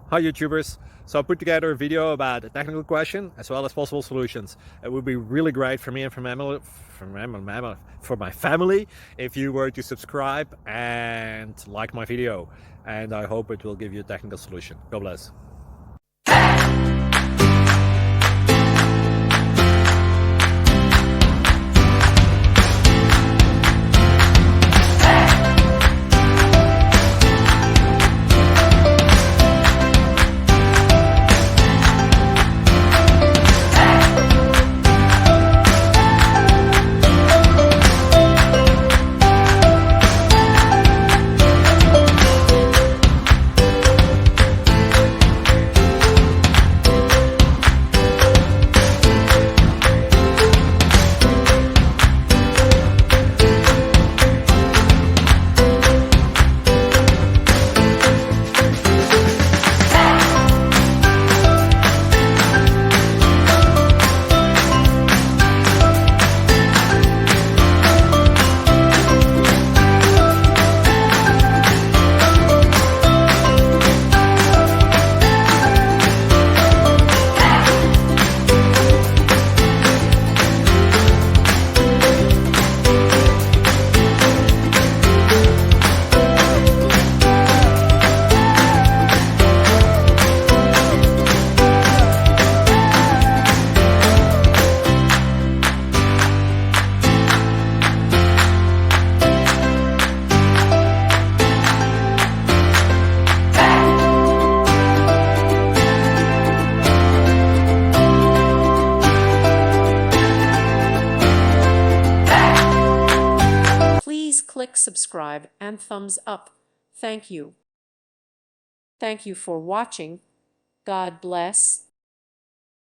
Hi YouTubers! So I put together a video about a technical question as well as possible solutions. It would be really great for me and for my family if you were to subscribe and like my video, and I hope it will give you a technical solution. God bless. Please click subscribe and thumbs up. Thank you. Thank you for watching. God bless.